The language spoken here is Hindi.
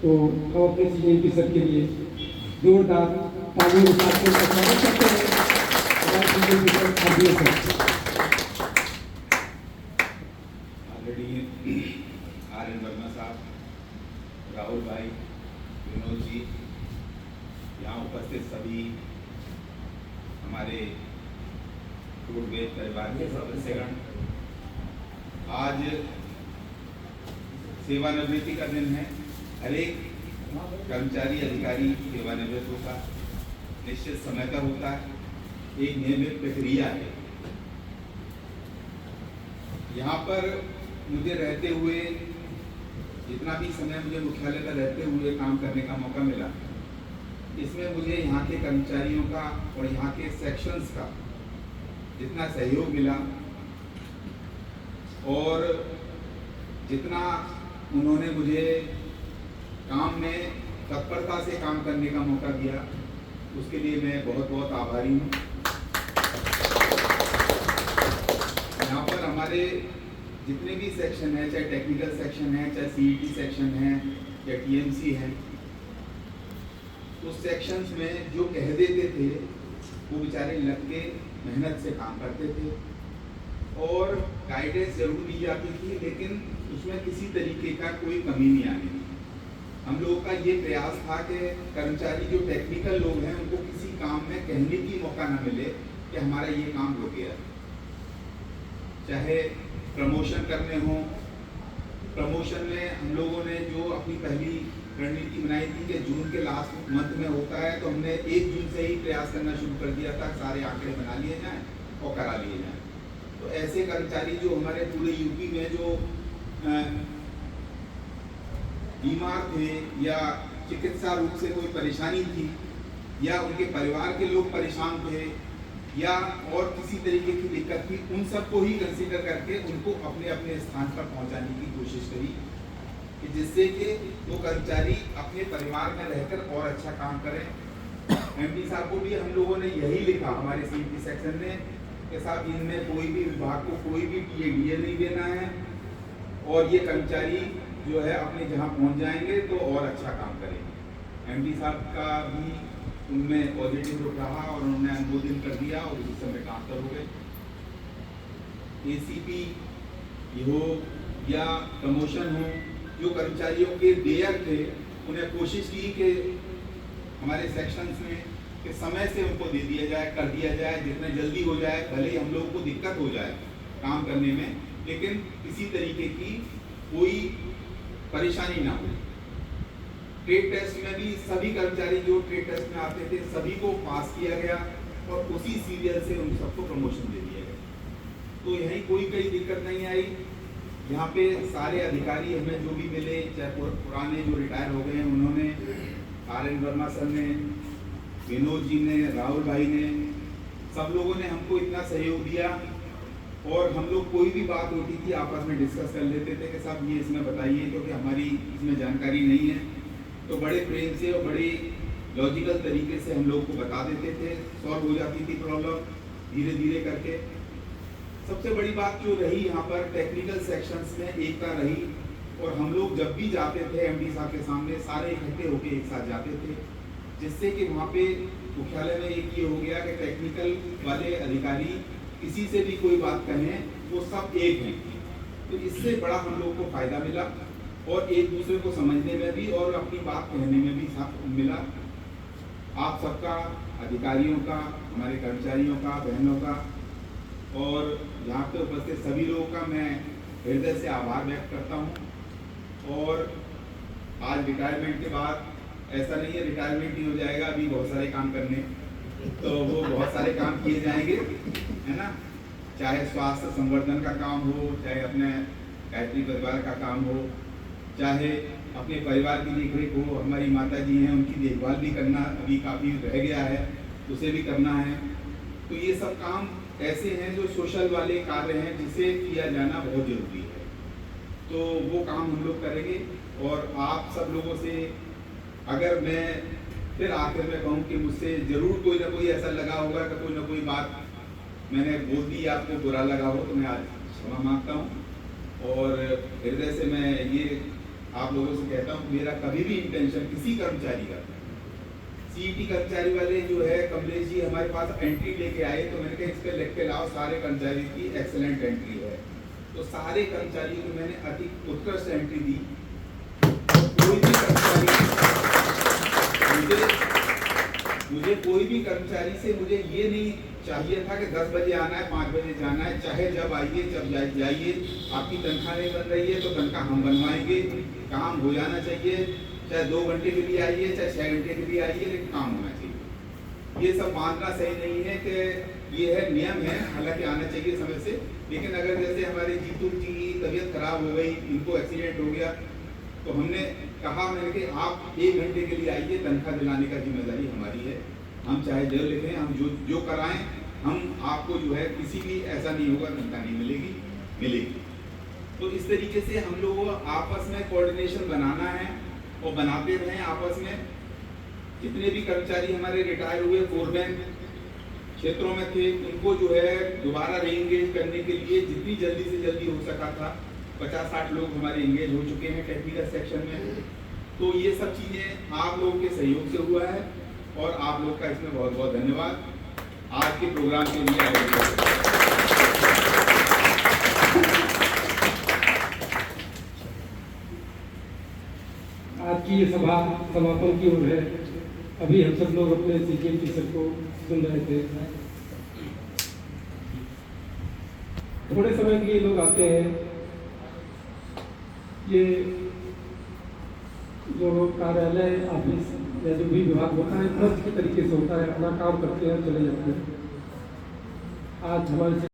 तो हम अपने CMP सर के लिए जोरदार तालियों के साथ उनका स्वागत करते हैं। हमारे CMP sir Aditya sir. RN Verma साहब, राहुल भाई, विनोद जी, यहाँ उपस्थित सभी हमारे फूडवेज परिवार के सदस्यगण, आज सेवानिवृत्ति का दिन है। हर एक कर्मचारी अधिकारी सेवानिवृत्त होता है, निश्चित समय का होता है, एक नियमित प्रक्रिया है। यहाँ पर मुझे रहते हुए जितना भी समय मुझे मुख्यालय में रहते हुए काम करने का मौका मिला, इसमें मुझे यहाँ के कर्मचारियों का और यहाँ के सेक्शंस का जितना सहयोग मिला और जितना उन्होंने मुझे काम में तत्परता से काम करने का मौका दिया, उसके लिए मैं बहुत बहुत आभारी हूँ। यहाँ पर हमारे जितने भी सेक्शन है, चाहे टेक्निकल सेक्शन है, चाहे CET सेक्शन है या TMC है, उस सेक्शंस में जो कह देते थे वो बेचारे लग के मेहनत से काम करते थे और गाइडेंस जरूर दी जाती थी, लेकिन उसमें किसी तरीके का कोई कमी नहीं आनी थी। हम लोगों का ये प्रयास था कि कर्मचारी जो टेक्निकल लोग हैं उनको किसी काम में कहने की मौका ना मिले कि हमारा ये काम रुक गया। चाहे प्रमोशन करने हो, प्रमोशन में हम लोगों ने जो अपनी पहली रणनीति बनाई थी कि जून के लास्ट मंथ में होता है, तो हमने 1 जून से ही प्रयास करना शुरू कर दिया था, सारे आंकड़े बना लिए जाएं और करा लिए जाएं। तो ऐसे कर्मचारी जो हमारे पूरे यूपी में जो बीमार थे या चिकित्सा रूप से कोई परेशानी थी या उनके परिवार के लोग परेशान थे या और किसी तरीके की दिक्कत थी, उन सबको ही कंसीडर करके उनको अपने अपने स्थान पर पहुंचाने की कोशिश करी कि जिससे कि वो कर्मचारी अपने परिवार में रहकर और अच्छा काम करें। MD साहब को भी हम लोगों ने यही लिखा हमारे CET सेक्शन ने कि साहब इनमें कोई भी विभाग को कोई भी TA नहीं देना है और ये कर्मचारी जो है अपने जहाँ पहुँच जाएंगे तो और अच्छा काम करेंगे। MD साहब का भी उनमें पॉजिटिव रुख रहा और उन्होंने अनुमोदन कर दिया और उसी समय काम कर हो गए। ACP हो या प्रमोशन हो, जो कर्मचारियों के देयक थे उन्हें कोशिश की कि हमारे सेक्शंस में कि समय से उनको दे दिया जाए, कर दिया जाए, जितना जल्दी हो जाए। भले ही हम लोगों को दिक्कत हो जाए काम करने में, लेकिन किसी तरीके की कोई परेशानी ना हो। ट्रेड टेस्ट में भी सभी कर्मचारी जो ट्रेड टेस्ट में आते थे सभी को पास किया गया और उसी सीरियल से उन सबको प्रमोशन दे दिया गया। तो यहीं कोई दिक्कत नहीं आई। यहाँ पे सारे अधिकारी हमें जो भी मिले, चाहे पुराने जो रिटायर हो गए हैं उन्होंने, RN वर्मा सर ने, विनोद जी ने, राहुल भाई ने, सब लोगों ने हमको इतना सहयोग दिया और हम लोग कोई भी बात होती थी आपस में डिस्कस कर लेते थे कि साहब ये इसमें बताइए, क्योंकि हमारी इसमें जानकारी नहीं है। तो बड़े प्रेम से और बड़े लॉजिकल तरीके से हम लोग को बता देते थे, सॉल्व हो जाती थी प्रॉब्लम धीरे धीरे करके। सबसे बड़ी बात जो रही यहाँ पर टेक्निकल सेक्शंस में एकता रही और हम लोग जब भी जाते थे MD साहब के सामने सारे इकट्ठे होकर एक साथ जाते थे, जिससे कि वहाँ पे मुख्यालय में एक ये हो गया कि टेक्निकल वाले अधिकारी किसी से भी कोई बात कहें वो सब एक हैं। तो इससे बड़ा हम लोग को फायदा मिला और एक दूसरे को समझने में भी और अपनी बात कहने में भी साथ मिला। आप सबका, अधिकारियों का, हमारे कर्मचारियों का, बहनों का और यहाँ पे उपस्थित सभी लोगों का मैं हृदय से आभार व्यक्त करता हूँ। और आज रिटायरमेंट के बाद ऐसा नहीं है रिटायरमेंट ही हो जाएगा, अभी बहुत सारे काम करने, तो वो बहुत सारे काम किए जाएंगे, है ना। चाहे स्वास्थ्य संवर्धन का काम हो, चाहे अपने गायत्री परिवार का काम हो, चाहे अपने परिवार की देखरेख हो। हमारी माता जी हैं, उनकी देखभाल भी करना अभी काफ़ी रह गया है, उसे भी करना है। तो ये सब काम ऐसे हैं जो सोशल वाले कार्य हैं जिसे किया जाना बहुत ज़रूरी है। तो वो काम हम लोग करेंगे और आप सब लोगों से अगर मैं फिर आखिर में कहूँ कि मुझसे ज़रूर कोई ना कोई ऐसा लगा होगा कि कोई ना कोई बात मैंने बोल दी, आपको बुरा लगा हो, तो मैं आज क्षमा मांगता हूँ। और हृदय से मैं ये आप लोगों से कहता हूँ, मेरा कभी भी इंटेंशन किसी कर्मचारी का, सीईटी कर्मचारी वाले जो है कमलेश जी हमारे पास एंट्री लेके आए, तो मैंने कहा इस पे लिख के लाओ सारे कर्मचारी की एक्सेलेंट एंट्री है। तो सारे कर्मचारियों को मैंने अति उत्कृष्ट एंट्री दी। कोई भी कर्मचारी मुझे कोई भी कर्मचारी से मुझे ये नहीं चाहिए था कि 10 बजे आना है, 5 बजे जाना है, चाहे जब आइए जब जाइए, आपकी तनख्वाह नहीं बन रही है तो तनख्वाह हम बनवाएंगे, काम हो जाना चाहिए, चाहे 2 घंटे के लिए आइए चाहे 6 घंटे के लिए आइए, लेकिन काम होना चाहिए। ये सब मानना सही नहीं है कि ये है नियम है, हालांकि आना चाहिए समय से, लेकिन अगर जैसे हमारे जीतू जी की तबीयत खराब हो गई, इनको एक्सीडेंट हो गया, तो हमने कहा मैंने कि आप 1 घंटे के लिए आइए, तनख्वाह दिलाने का जिम्मेदारी हमारी है, हम चाहे जो लिखें, हम जो कराएं, हम आपको जो है किसी भी ऐसा नहीं होगा तनख्वाह नहीं मिलेगी। तो इस तरीके से हम लोगों को आपस में कोऑर्डिनेशन बनाना है और बनाते रहें आपस में। जितने भी कर्मचारी हमारे रिटायर हुए फोरमैन क्षेत्रों में थे, उनको जो है दोबारा रीएंगेज करने के लिए जितनी जल्दी से जल्दी हो सका था, 50-60 लोग हमारे एंगेज हो चुके हैं टेक्निकल सेक्शन में। तो ये सब चीज़ें आप लोगों के सहयोग से हुआ है और आप लोग का इसमें बहुत बहुत धन्यवाद। आज के प्रोग्राम के लिए आज की ये सभा समापन की ओर है। अभी हम सब लोग अपने सीजीएम टीचर को सुन रहे थे। थोड़े समय के लिए लोग आते हैं, ये जो कार्यालय ऑफिस या जो भी विभाग होता है फर्ज के तरीके से होता है, अपना काम करते हैं चले जाते हैं। आज हमारे